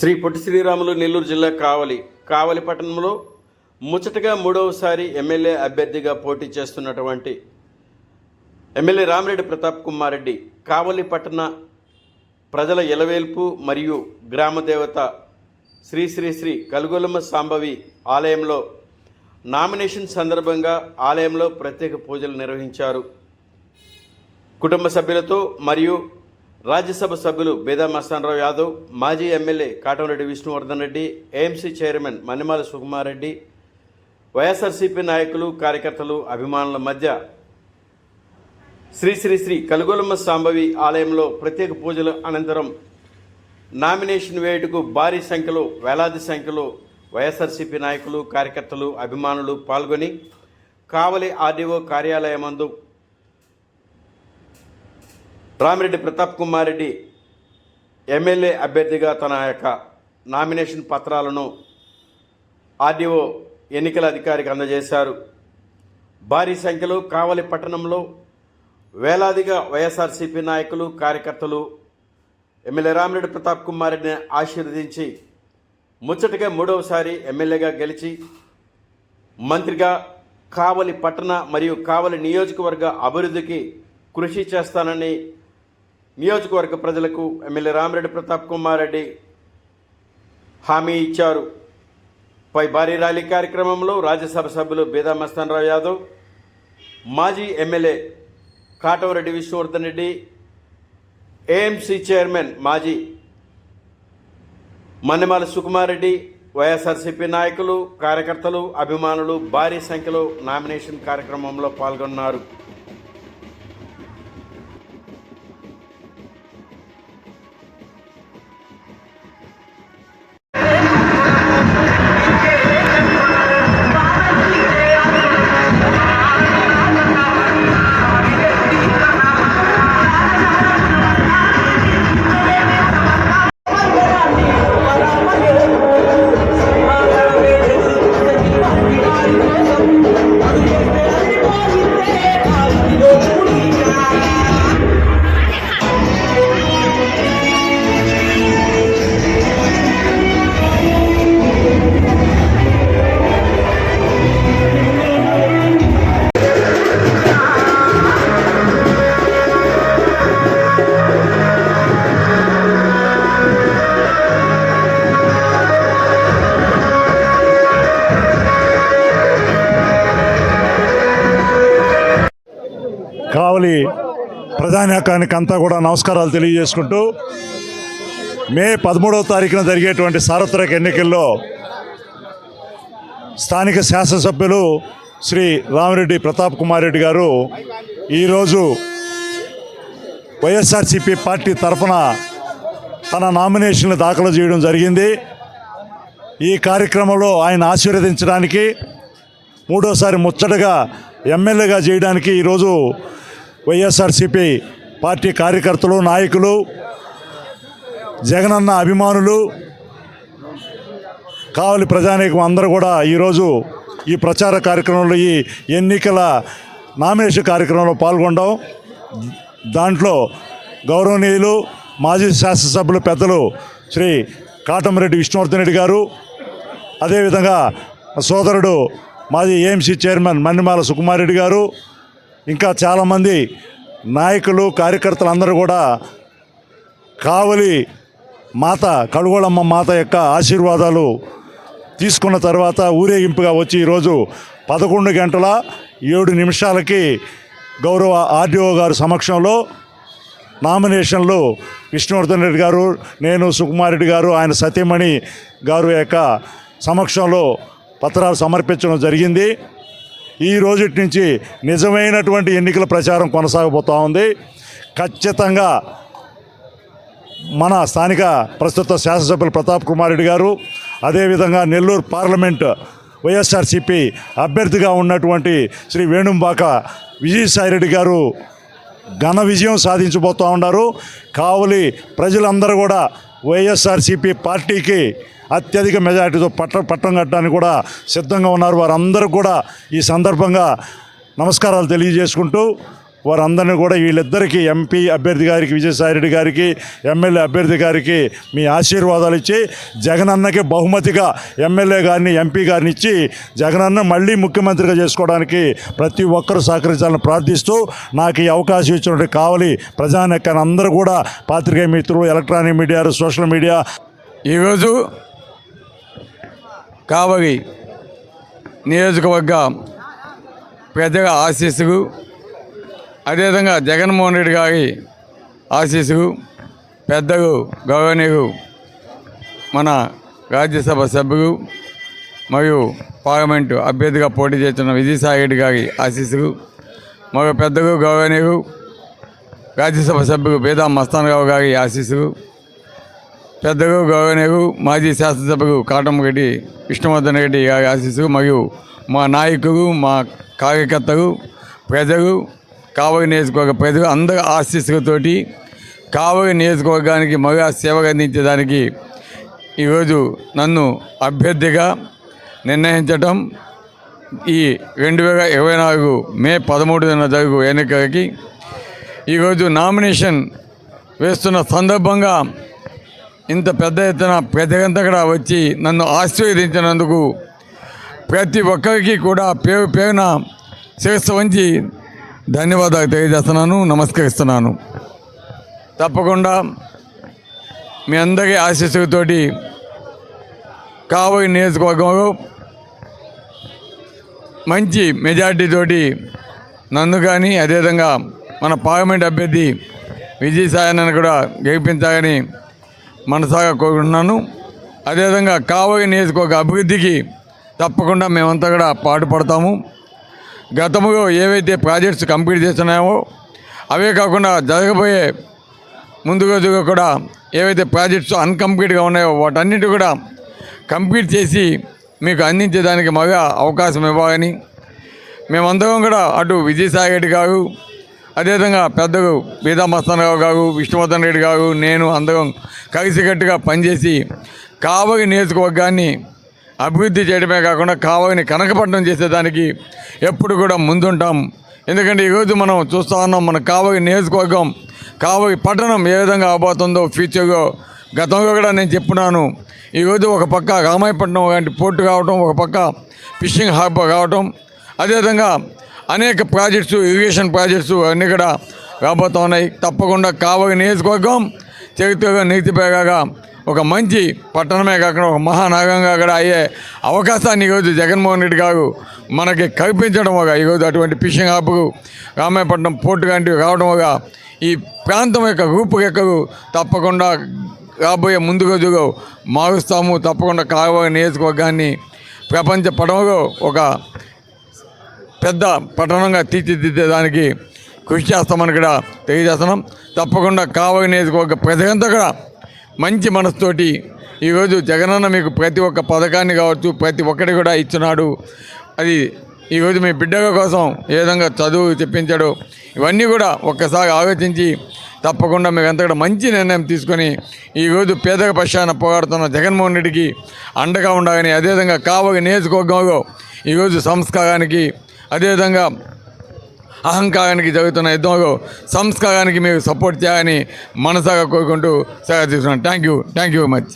శ్రీ పొట్టి శ్రీరాములు నెల్లూరు జిల్లా కావలి పట్టణంలో ముచ్చటగా మూడవసారి ఎమ్మెల్యే అభ్యర్థిగా పోటీ చేస్తున్నటువంటి ఎమ్మెల్యే రామిరెడ్డి ప్రతాప్ కుమార్ రెడ్డి కావలి పట్టణ ప్రజల ఎలవేల్పు మరియు గ్రామదేవత శ్రీ శ్రీ శ్రీ కలుగొలమ్మ సాంబవి ఆలయంలో నామినేషన్ సందర్భంగా ఆలయంలో ప్రత్యేక పూజలు నిర్వహించారు. కుటుంబ సభ్యులతో మరియు రాజ్యసభ సభ్యులు బేదా మస్తానరావు యాదవ్, మాజీ MLA Katamreddy Vishnuvardhan Reddy, AMC chairman Mannimala Sukumar Reddy, YSRCP నాయకులు, కార్యకర్తలు, అభిమానుల మధ్య శ్రీ శ్రీ శ్రీ కలుగొలమ్మ సాంబవి ఆలయంలో ప్రత్యేక పూజల అనంతరం నామినేషన్ వేయుటకు భారీ సంఖ్యలో వేలాది సంఖ్యలో వైఎస్ఆర్సీపీ నాయకులు, కార్యకర్తలు, అభిమానులు పాల్గొని కావలి ఆర్డీఓ కార్యాలయమందు రామిరెడ్డి ప్రతాప్ కుమార్ రెడ్డి ఎమ్మెల్యే అభ్యర్థిగా తన యొక్క నామినేషన్ పత్రాలను ఆర్డీఓ ఎన్నికల అధికారికి అందజేశారు. భారీ సంఖ్యలో కావలి పట్టణంలో వేలాదిగా వైఎస్ఆర్సీపీ నాయకులు, కార్యకర్తలు ఎమ్మెల్యే రామిరెడ్డి ప్రతాప్ కుమార్ రెడ్డిని ఆశీర్వదించి ముచ్చటగా మూడవసారి ఎమ్మెల్యేగా గెలిచి మంత్రిగా కావలి పట్టణ మరియు కావలి నియోజకవర్గ అభివృద్ధికి కృషి చేస్తానని నియోజకవర్గ ప్రజలకు ఎమ్మెల్యే రామిరెడ్డి ప్రతాప్ కుమార్ రెడ్డి హామీ ఇచ్చారు. పై భారీ ర్యాలీ కార్యక్రమంలో రాజ్యసభ సభ్యులు బేదా మస్తానరావు యాదవ్, మాజీ MLA Katamreddy Vishnuvardhan Reddy, AMC chairman మాజీ మన్నిమాల సుకుమార్ రెడ్డి, వైఎస్ఆర్సీపీ నాయకులు, కార్యకర్తలు, అభిమానులు భారీ సంఖ్యలో నామినేషన్ కార్యక్రమంలో పాల్గొన్నారు. కావలి ప్రజానీకానికి అంతా కూడా నమస్కారాలు తెలియజేసుకుంటూ మే 13వ తారీఖున జరిగేటువంటి సార్వత్రిక ఎన్నికల్లో స్థానిక శాసనసభ్యులు శ్రీ రామిరెడ్డి ప్రతాప్ కుమార్ రెడ్డి గారు ఈరోజు వైఎస్ఆర్సీపీ పార్టీ తరఫున తన నామినేషన్లు దాఖలు చేయడం జరిగింది. ఈ కార్యక్రమంలో ఆయన ఆశీర్వదించడానికి మూడోసారి ముచ్చటగా ఎమ్మెల్యేగా చేయడానికి ఈరోజు వైఎస్ఆర్సీపీ పార్టీ కార్యకర్తలు, నాయకులు, జగనన్న అభిమానులు, కావలి ప్రజానీకం అందరూ కూడా ఈరోజు ఈ ప్రచార కార్యక్రమంలో, ఈ ఎన్నికల నామినేషన్ కార్యక్రమంలో పాల్గొనడం. దాంట్లో గౌరవనీయులు మాజీ శాసనసభ్యులు పెద్దలు శ్రీ కాటంరెడ్డి విష్ణువర్ధన్ రెడ్డి గారు, అదేవిధంగా సోదరుడు మాజీ ఏఎంసీ చైర్మన్ మన్నిమాల సుకుమార్ రెడ్డి గారు, ఇంకా చాలామంది నాయకులు, కార్యకర్తలు అందరూ కూడా కావలి మాత కలుగొలమ్మ మాత యొక్క ఆశీర్వాదాలు తీసుకున్న తర్వాత ఊరేగింపుగా వచ్చి ఈరోజు 11:07 గౌరవ ఆర్డీఓ గారు సమక్షంలో నామినేషన్లు విష్ణువర్ధన్ రెడ్డి గారు, నేను సుకుమార్ రెడ్డి గారు, ఆయన సతీమణి గారు యొక్క సమక్షంలో పత్రాలు సమర్పించడం జరిగింది. ఈ రోజుటి నుంచి నిజమైనటువంటి ఎన్నికల ప్రచారం కొనసాగబోతూ ఉంది. ఖచ్చితంగా మన స్థానిక ప్రస్తుత శాసనసభ్యులు ప్రతాప్ కుమార్ రెడ్డి గారు, అదేవిధంగా నెల్లూరు పార్లమెంట్ వైఎస్ఆర్సీపీ అభ్యర్థిగా ఉన్నటువంటి శ్రీ వేణుంబాక విజయసాయిరెడ్డి గారు ఘన విజయం సాధించబోతూ ఉన్నారు. కావలి ప్రజలందరూ కూడా వైఎస్ఆర్సీపీ పార్టీకి అత్యధిక మెజార్టీతో పట్టం కట్టడానికి కూడా సిద్ధంగా ఉన్నారు. వారందరూ కూడా ఈ సందర్భంగా నమస్కారాలు తెలియజేసుకుంటూ వారందరినీ కూడా వీళ్ళిద్దరికీ ఎంపీ అభ్యర్థి గారికి విజయసాయిరెడ్డి గారికి ఎమ్మెల్యే అభ్యర్థి గారికి మీ ఆశీర్వాదాలు ఇచ్చి జగనన్నకి బహుమతిగా ఎమ్మెల్యే గారిని ఎంపీ గారిని ఇచ్చి జగనన్న మళ్ళీ ముఖ్యమంత్రిగా చేసుకోవడానికి ప్రతి ఒక్కరూ సహకరించాలని ప్రార్థిస్తూ నాకు ఈ అవకాశం ఇచ్చినటువంటి కావలి ప్రజానెక్కని అందరూ కూడా పాత్రికేయ మిత్రులు, ఎలక్ట్రానిక్ మీడియా, సోషల్ మీడియా ఈరోజు కావలి నియోజకవర్గ ప్రజల ఆశీస్సులు, అదేవిధంగా జగన్మోహన్ రెడ్డి గారి ఆశీస్సులు, పెద్దలు గౌరవనీయులు మన రాజ్యసభ సభ్యులు మరియు పార్లమెంటు అభ్యర్థిగా పోటీ చేస్తున్న విజయసాయిరెడ్డి గారి ఆశీస్సులు, మరియు పెద్దలు గౌరవనీయులు రాజ్యసభ సభ్యులు బేదా మస్తానరావు గారి ఆశీస్సులు, పెద్దలు గౌరవనీయులు మాజీ శాసనసభ్యులు కాటంరెడ్డి విష్ణువర్ధన్ రెడ్డి గారి ఆశీస్సులు, మరియు మా నాయకులు, మా కార్యకర్తలు, ప్రజలు, కావలి నియోజకవర్గ ప్రజలు అందరి ఆశీస్సులతోటి కావలి నియోజకవర్గానికి మరో సేవలు అందించడానికి ఈరోజు నన్ను అభ్యర్థిగా నిర్ణయించటం, ఈ 2024 మే 13న జరుగు ఎన్నికలకి ఈరోజు నామినేషన్ వేస్తున్న సందర్భంగా ఇంత పెద్ద ఎత్తున ప్రజలంతా కూడా వచ్చి నన్ను ఆశీర్వదించినందుకు ప్రతి ఒక్కరికి కూడా పేరు పేరున శిరస్సు వంచి ధన్యవాదాలు తెలియజేస్తున్నాను, నమస్కరిస్తున్నాను. తప్పకుండా మీ అందరి ఆశీస్సులతోటి కావలి నియోజకవర్గంలో మంచి మెజార్టీతోటి నన్ను కానీ అదేవిధంగా మన పార్లమెంట్ అభ్యర్థి విజయసాయిని కూడా గెలిపించాలని మనసాగా కోరుకుంటున్నాను. అదేవిధంగా కావలి నియోజకవర్గ అభివృద్ధికి తప్పకుండా మేమంతా కూడా పాటుపడతాము. గతంలో ఏవైతే ప్రాజెక్ట్స్ కంప్లీట్ చేస్తున్నామో అవే కాకుండా జరగబోయే ముందు రోజుగా కూడా ఏవైతే ప్రాజెక్ట్స్ అన్కంప్లీట్గా ఉన్నాయో వాటన్నిటి కూడా కంప్లీట్ చేసి మీకు అందించేదానికి మగా అవకాశం ఇవ్వాలని మేమందరం కూడా అటు విజయసాయిరెడ్డి గారు, అదేవిధంగా పెద్దలు బీదా మస్తానరావు గారు, విష్ణువర్ధన్ రెడ్డి గారు, నేను అందరం కలిసికట్టుగా పనిచేసి కావలి నియోజకవర్గాన్ని అభివృద్ధి చేయడమే కాకుండా కావలిని కనకపట్నం చేసేదానికి ఎప్పుడు కూడా ముందుంటాం. ఎందుకంటే ఈరోజు మనం చూస్తూ ఉన్నాం మన కావలి నియోజకవర్గం, కావలి పట్టణం ఏ విధంగా అవబోతుందో ఫ్యూచర్లో. గతంలో కూడా నేను చెప్పున్నాను, ఈరోజు ఒక పక్క రామాయపట్నం లాంటి పోర్టు కావటం, ఒక పక్క ఫిషింగ్ హార్బర్ కావటం, అదేవిధంగా అనేక ప్రాజెక్ట్స్, ఇరిగేషన్ ప్రాజెక్ట్స్ అన్నీ కూడా రాబోతున్నాయి. తప్పకుండా కావలి నియోజకవర్గం చరిత్రగా నీతిపేగా ఒక మంచి పట్టణమే కాకుండా ఒక మహానగరంగా కూడా అయ్యే అవకాశాన్ని ఈరోజు జగన్మోహన్ రెడ్డి గారు మనకి కల్పించడం ఒక ఈరోజు అటువంటి ఫిషింగ్ హార్బర్, రామాయపట్నం పోర్టు లాంటివి రావడం ఒక ఈ ప్రాంతం యొక్క రూపురేఖలు తప్పకుండా రాబోయే ముందు రోజుల్లో మారుస్తాము. తప్పకుండా కావలి నియోజకవర్గాన్ని ప్రపంచ పటంలో ఒక పెద్ద పట్టణంగా తీర్చిదిద్దేదానికి కృషి చేస్తామని కూడా తెలియజేస్తున్నాం. తప్పకుండా కావలి నియోజకవర్గ ప్రజలంతా కూడా మంచి మనసుతోటి ఈరోజు జగనన్న మీకు ప్రతి ఒక్క పథకాన్ని కావచ్చు ప్రతి ఒక్కటి కూడా ఇచ్చినాడు. అది ఈరోజు మీ బిడ్డల కోసం ఏ విధంగా చదువు చెప్పించాడో ఇవన్నీ కూడా ఒక్కసారి ఆలోచించి తప్పకుండా మీకు అంతా కూడా మంచి నిర్ణయం తీసుకొని ఈరోజు పేదల పక్షాన పోరాడుతున్న జగన్మోహన్ రెడ్డికి అండగా ఉండాలని, అదేవిధంగా కావలి నియోజకవర్గంలో ఈరోజు సంస్కారానికి, అదేవిధంగా అహంకారానికి జరుగుతున్న యుద్ధంలో సంస్కారానికి మీరు సపోర్ట్ చేయాలని మనసాగా కోరుకుంటూ సెలవు తీసుకున్నాను. Thank you very much.